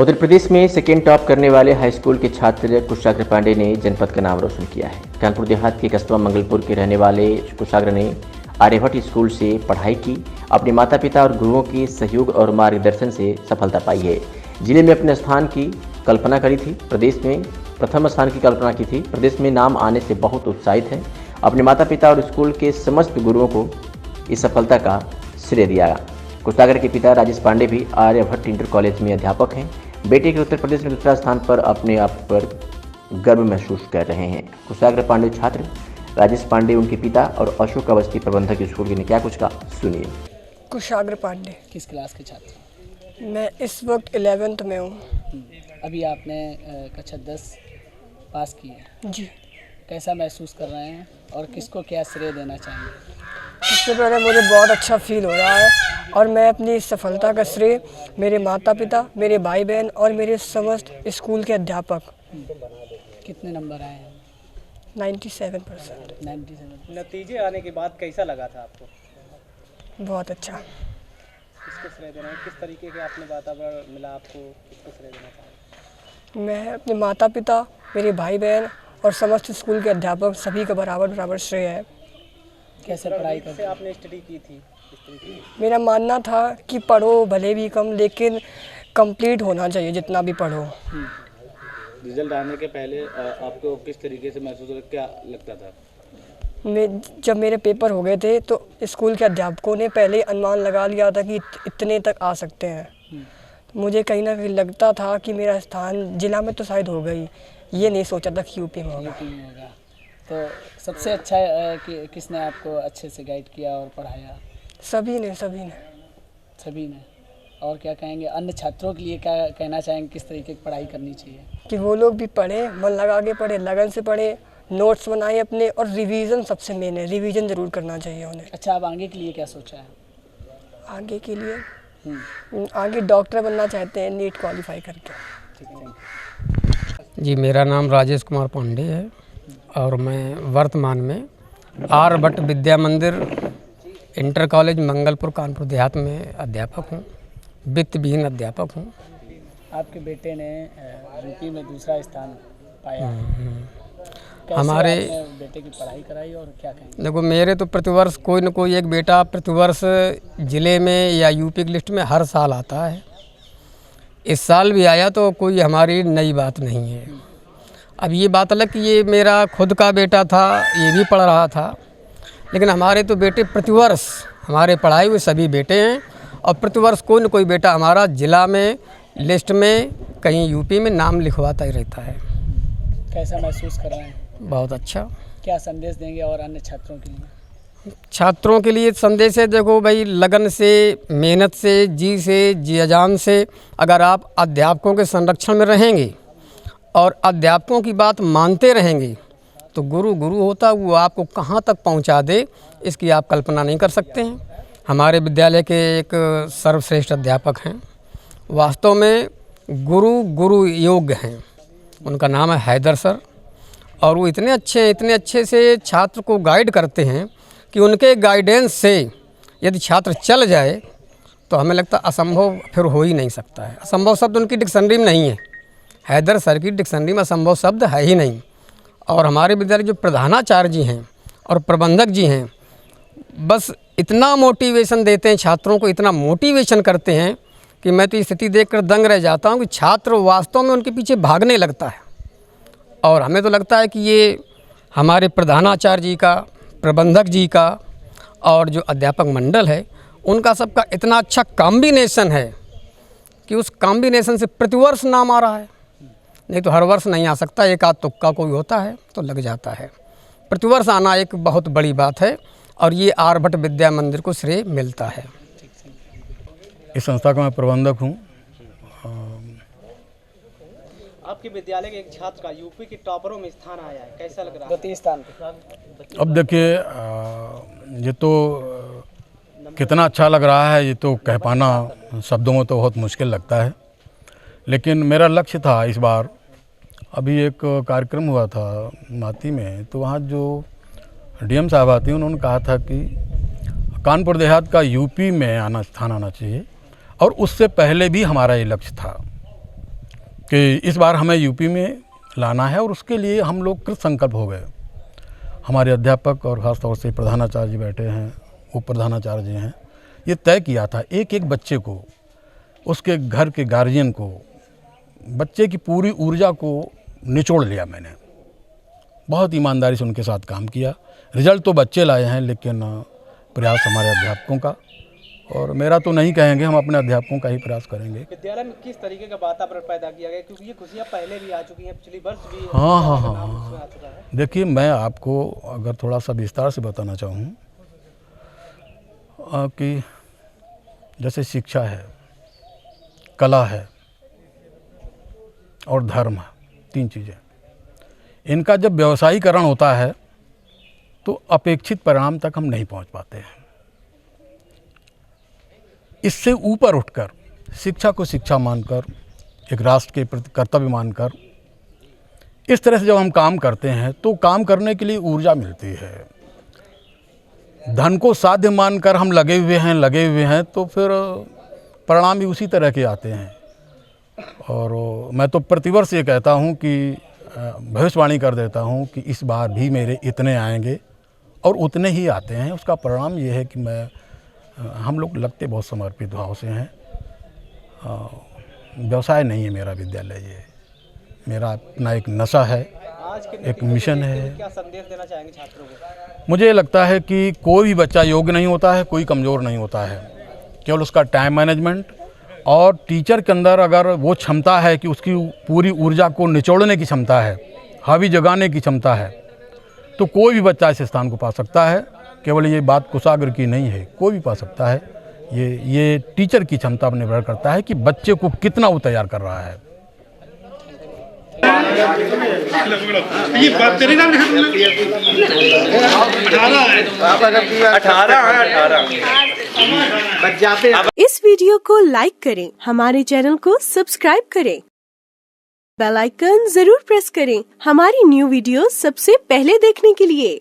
उत्तर प्रदेश में second top करने वाले हाई स्कूल के छात्र कुशाग्र पांडे ने जनपद का नाम रोशन किया है। कानपुर देहात के कस्बा मंगलपुर के रहने वाले कुशाग्र ने आर्यभट्ट स्कूल से पढ़ाई की। अपने माता पिता और गुरुओं के सहयोग और मार्गदर्शन से सफलता पाई है। जिले में अपने स्थान की कल्पना करी थी, प्रदेश में प्रथम स्थान की कल्पना की थी। प्रदेश में नाम आने से बहुत उत्साहित है। अपने माता पिता और स्कूल के समस्त गुरुओं को इस सफलता का श्रेय दिया। कुशाग्र के पिता राजेश पांडे भी आर्यभट्ट इंटर कॉलेज में अध्यापक हैं। बेटे के उत्तर प्रदेश में दूसरा स्थान पर अपने आप पर गर्व महसूस कर रहे हैं। कुशाग्र पांडे छात्र राजेश पांडे, उनके पिता और अशोक अवस्थी प्रबंधक स्कूल के ने क्या कुछ कहा, सुनिए। कुशाग्र पांडे। किस क्लास के छात्र? मैं इस वक्त 11th में हूँ। अभी आपने कक्षा 10 पास की है जी। कैसा महसूस कर रहे हैं और किसको क्या श्रेय देना चाहेंगे? सबसे पहले मुझे बहुत अच्छा फील हो रहा है और मैं अपनी इस सफलता का श्रेय मेरे माता पिता, मेरे भाई बहन और मेरे समस्त स्कूल के अध्यापक। कितने नंबर आए हैं? 97%। 97। नतीजे आने के बाद कैसा लगा था आपको? बहुत अच्छा। किसको श्रेय देना है? किस तरीके के आपने वातावरण मिला आपको? किसको श्रेय देना चाहेंगे? मैं अपने माता पिता, मेरे भाई बहन और समस्त स्कूल के अध्यापक सभी का बराबर श्रेय है। कैसे पढ़ाई से आपने स्टडी की थी? मेरा मानना था कि पढ़ो भले भी कम, लेकिन कंप्लीट होना चाहिए जितना भी पढ़ो। रिजल्ट आने के पहले आपको किस तरीके से महसूस हो, क्या लगता था? जब मेरे पेपर हो गए थे तो स्कूल के अध्यापकों ने पहले ही अनुमान लगा लिया था कि इतने तक आ सकते हैं। तो मुझे कहीं ना कहीं लगता था कि मेरा स्थान जिला में तो शायद हो गई, ये नहीं सोचा था कि यूपी में होगा। तो सबसे अच्छा किसने आपको अच्छे से गाइड किया और पढ़ाया? सभी ने। सभी ने। और क्या कहेंगे अन्य छात्रों के लिए, क्या कहना चाहेंगे, किस तरीके की पढ़ाई करनी चाहिए? कि वो लोग भी पढ़े, मन लगा के पढ़े, लगन से पढ़े, नोट्स बनाए अपने, और रिवीजन सबसे मेन है, रिवीजन ज़रूर करना चाहिए उन्हें। अच्छा, आप आगे के लिए क्या सोचा है? आगे के लिए आगे डॉक्टर बनना चाहते हैं, नीट क्वालिफाई करके। जी, मेरा नाम राजेश कुमार पांडे है और मैं वर्तमान में आर्यभट्ट विद्या मंदिर इंटर कॉलेज मंगलपुर कानपुर देहात में अध्यापक हूँ, वित्त विहीन अध्यापक हूँ। आपके बेटे ने यूपी में दूसरा स्थान पाया। हमारे बेटे की पढ़ाई कराई और क्या कहेंगे? देखो, मेरे तो प्रतिवर्ष कोई न कोई एक बेटा प्रतिवर्ष ज़िले में या यूपी की लिस्ट में हर साल आता है। इस साल भी आया तो कोई हमारी नई बात नहीं है। अब ये बात अलग कि ये मेरा खुद का बेटा था, ये भी पढ़ रहा था, लेकिन हमारे तो बेटे प्रतिवर्ष, हमारे पढ़ाए हुए सभी बेटे हैं और प्रतिवर्ष कोई न कोई बेटा हमारा ज़िला में लिस्ट में कहीं यूपी में नाम लिखवाता ही रहता है। कैसा महसूस कर रहे हैं? बहुत अच्छा। क्या संदेश देंगे और अन्य छात्रों के लिए? छात्रों के लिए संदेश है, देखो भाई, लगन से, मेहनत से, जी जान से अगर आप अध्यापकों के संरक्षण में रहेंगे और अध्यापकों की बात मानते रहेंगे तो गुरु होता, वो आपको कहाँ तक पहुँचा दे इसकी आप कल्पना नहीं कर सकते हैं। हमारे विद्यालय के एक सर्वश्रेष्ठ अध्यापक हैं, वास्तव में गुरु योग्य हैं। उनका नाम है हैदर सर और वो इतने अच्छे से छात्र को गाइड करते हैं कि उनके गाइडेंस से यदि छात्र चल जाए तो हमें लगता है असंभव फिर हो ही नहीं सकता है। असंभव शब्द उनकी डिक्शनरी में नहीं है, हैदर सर की डिक्शनरी में असंभव शब्द है ही नहीं। और हमारे विद्यालय जो प्रधानाचार्य जी हैं और प्रबंधक जी हैं, बस इतना मोटिवेशन देते हैं छात्रों को, इतना मोटिवेशन करते हैं कि मैं तो स्थिति देखकर दंग रह जाता हूँ कि छात्र वास्तव में उनके पीछे भागने लगता है। और हमें तो लगता है कि ये हमारे प्रधानाचार्य जी का, प्रबंधक जी का और जो अध्यापक मंडल है उनका सबका इतना अच्छा कॉम्बिनेशन है कि उस कॉम्बिनेशन से प्रतिवर्ष नाम आ रहा है। नहीं तो हर वर्ष नहीं आ सकता, एक आध तुक्का कोई होता है तो लग जाता है। प्रतिवर्ष आना एक बहुत बड़ी बात है और ये आर्यभट्ट विद्या मंदिर को श्रेय मिलता है। इस संस्था का मैं प्रबंधक हूँ। आपके विद्यालय के एक छात्र का यूपी के टॉपरों में स्थान आया है, कैसा लग रहा है? द्वितीय स्थान पे। अब देखिए, ये तो कितना अच्छा लग रहा है ये तो कह पाना शब्दों में तो बहुत मुश्किल लगता है, लेकिन मेरा लक्ष्य था इस बार। अभी एक कार्यक्रम हुआ था माती में, तो वहाँ जो डीएम साहब आती, उन्होंने कहा था कि कानपुर देहात का यूपी में स्थान आना चाहिए और उससे पहले भी हमारा ये लक्ष्य था। कि इस बार हमें यूपी में लाना है और उसके लिए हम लोग कृत संकल्प हो गए। हमारे अध्यापक और ख़ास तौर से प्रधानाचार्य जी बैठे हैं, उप प्रधानाचार्य जी हैं, ये तय किया था एक एक बच्चे को, उसके घर के गार्जियन को, बच्चे की पूरी ऊर्जा को निचोड़ लिया मैंने। बहुत ईमानदारी से उनके साथ काम किया। रिजल्ट तो बच्चे लाए हैं, लेकिन प्रयास हमारे अध्यापकों का, और मेरा तो नहीं कहेंगे, हम अपने अध्यापकों का ही प्रयास करेंगे। विद्यालय में किस तरीके का वातावरण पैदा किया गया, क्योंकि ये खुशियाँ पहले भी आ चुकी हैं, पिछली वर्ष भी हाँ। आ चुका है। देखिए, मैं आपको अगर थोड़ा सा विस्तार से बताना चाहूँ कि जैसे शिक्षा है, कला है और धर्म है, 3 चीज़ें, इनका जब व्यवसायीकरण होता है तो अपेक्षित परिणाम तक हम नहीं पहुंच पाते हैं। इससे ऊपर उठकर शिक्षा को शिक्षा मानकर, एक राष्ट्र के प्रति कर्तव्य मानकर, इस तरह से जब हम काम करते हैं तो काम करने के लिए ऊर्जा मिलती है। धन को साध्य मानकर हम लगे हुए हैं तो फिर परिणाम भी उसी तरह के आते हैं। और मैं तो प्रतिवर्ष ये कहता हूँ कि भविष्यवाणी कर देता हूँ कि इस बार भी मेरे इतने आएंगे और उतने ही आते हैं। उसका परिणाम ये है कि हम लोग लगते बहुत समर्पित भाव से हैं। व्यवसाय नहीं है मेरा विद्यालय, ये मेरा अपना एक नशा है, एक मिशन है। क्या संदेश देना चाहेंगे छात्रों को? मुझे लगता है कि कोई भी बच्चा योग्य नहीं होता है, कोई कमज़ोर नहीं होता है। केवल उसका टाइम मैनेजमेंट और टीचर के अंदर अगर वो क्षमता है कि उसकी पूरी ऊर्जा को निचोड़ने की क्षमता है, हावी जगाने की क्षमता है, तो कोई भी बच्चा इस स्थान को पा सकता है। केवल ये बात कुशाग्र की नहीं है, कोई भी पा सकता है। ये टीचर की क्षमता पर निर्भर करता है कि बच्चे को कितना वो तैयार कर रहा है। इस वीडियो को लाइक करें, हमारे चैनल को सब्सक्राइब करें, बेल आइकन जरूर प्रेस करें हमारी न्यू वीडियो सबसे पहले देखने के लिए।